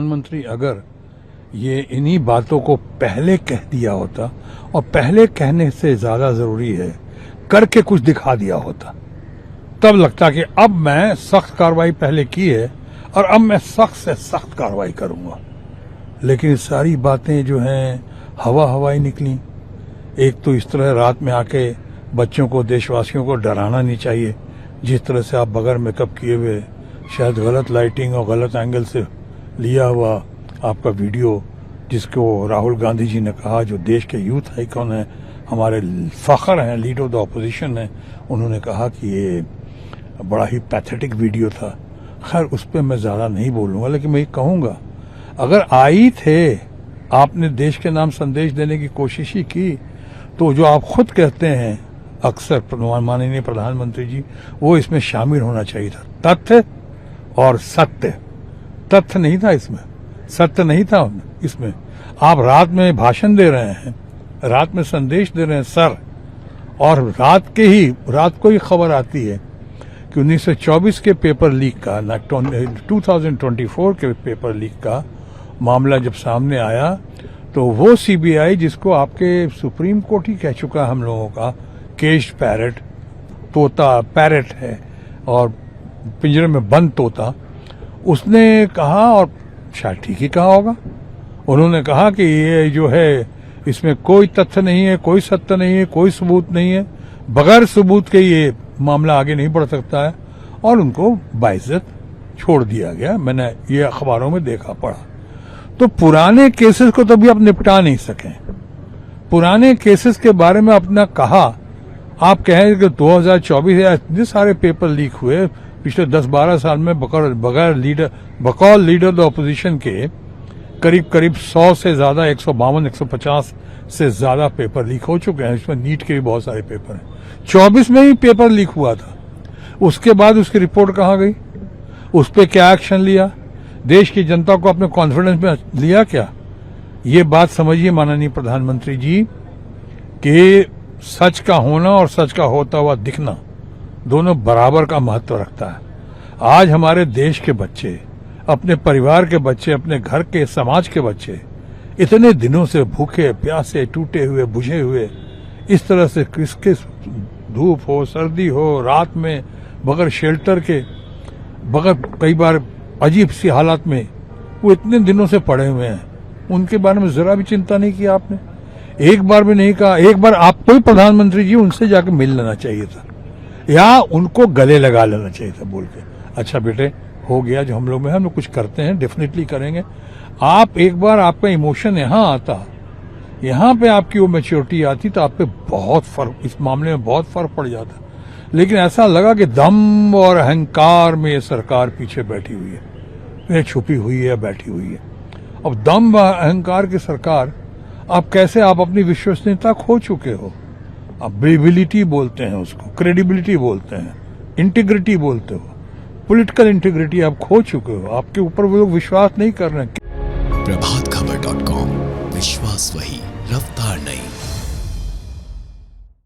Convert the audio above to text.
प्रधानमंत्री अगर ये इन्हीं बातों को पहले कह दिया होता, और पहले कहने से ज्यादा जरूरी है करके कुछ दिखा दिया होता, तब लगता कि अब मैं सख्त कार्रवाई पहले की है और अब मैं सख्त से सख्त कार्रवाई करूंगा। लेकिन सारी बातें जो हैं हवाई निकली। एक तो इस तरह रात में आके बच्चों को, देशवासियों को डराना नहीं चाहिए, जिस तरह से आप बगैर मेकअप किए हुए, शायद गलत लाइटिंग और गलत एंगल से लिया हुआ आपका वीडियो, जिसको राहुल गांधी जी ने कहा, जो देश के यूथ आइकॉन हैं, हमारे फखर हैं, लीडर ऑफ द ऑपोजिशन हैं, उन्होंने कहा कि ये बड़ा ही पैथेटिक वीडियो था। खैर उस पर मैं ज़्यादा नहीं बोलूँगा, लेकिन मैं ये कहूँगा, अगर आई थे, आपने देश के नाम संदेश देने की कोशिश ही की, तो जो आप खुद कहते हैं अक्सर माननीय प्रधानमंत्री जी, वो इसमें शामिल होना चाहिए था। तथ्य और सत्य। तथ्य नहीं था इसमें, सत्य नहीं था इसमें। आप रात में भाषण दे रहे हैं, रात में संदेश दे रहे हैं सर, और रात को ही खबर आती है कि 1924 के पेपर लीक का, 2024 के पेपर लीक का मामला जब सामने आया, तो वो सीबीआई जिसको आपके सुप्रीम कोर्ट ही कह चुका हम लोगों का केज्ड पैरट, तोता पैरट है और पिंजरे में बंद तोता, उसने कहा, और शायद ठीक ही कहा होगा, उन्होंने कहा कि ये जो है इसमें कोई तथ्य नहीं है, कोई सत्य नहीं है, कोई सबूत नहीं है, बगैर सबूत के ये मामला आगे नहीं बढ़ सकता है, और उनको बाइज्जत छोड़ दिया गया। मैंने ये अखबारों में देखा पढ़ा। तो पुराने केसेस को तो भी आप निपटा नहीं सके। पुराने केसेस के बारे में अपना कहा, आप कहें कि 2024 या इतने सारे पेपर लीक हुए पिछले 10-12 साल में, बगैर लीडर द ऑपोजिशन के करीब 100 से ज्यादा, 152-150 से ज्यादा पेपर लीक हो चुके हैं। इसमें नीट के भी बहुत सारे पेपर हैं। 24 में ही पेपर लीक हुआ था। उसके बाद उसकी रिपोर्ट कहाँ गई? उस पर क्या एक्शन लिया? देश की जनता को अपने कॉन्फिडेंस में लिया क्या? ये बात समझिए माननीय प्रधानमंत्री जी कि सच का होना और सच का होता हुआ दिखना दोनों बराबर का महत्व रखता है। आज हमारे देश के बच्चे, अपने परिवार के बच्चे, अपने घर के, समाज के बच्चे इतने दिनों से भूखे प्यासे, टूटे हुए, बुझे हुए, इस तरह से किसके धूप हो, सर्दी हो, रात में बगैर शेल्टर के, बगैर कई बार अजीब सी हालत में वो इतने दिनों से पड़े हुए हैं, उनके बारे में जरा भी चिंता नहीं की आपने। एक बार भी नहीं कहा। एक बार आपको ही प्रधानमंत्री जी उनसे जाकर मिल लेना चाहिए था, या उनको गले लगा लेना चाहिए था बोल के, अच्छा बेटे हो गया जो हम लोग में, हम लोग कुछ करते हैं, डेफिनेटली करेंगे। आप एक बार, आपका इमोशन यहाँ आता, यहाँ पे आपकी वो मैच्योरिटी आती, तो आप पे बहुत फर्क, इस मामले में बहुत फर्क पड़ जाता। लेकिन ऐसा लगा कि दम और अहंकार में ये सरकार पीछे बैठी हुई है, ये छुपी हुई है, बैठी हुई है। अब दम व अहंकार की सरकार, आप कैसे, आप अपनी विश्वसनीयता खो चुके हो। आप ब्रेविलिटी बोलते हैं उसको, क्रेडिबिलिटी बोलते हैं, इंटीग्रिटी बोलते हो, पॉलिटिकल इंटीग्रिटी आप खो चुके हो। आपके ऊपर वो लोग विश्वास नहीं कर रहे हैं। प्रभातखबर.com, विश्वास वही, रफ्तार नहीं।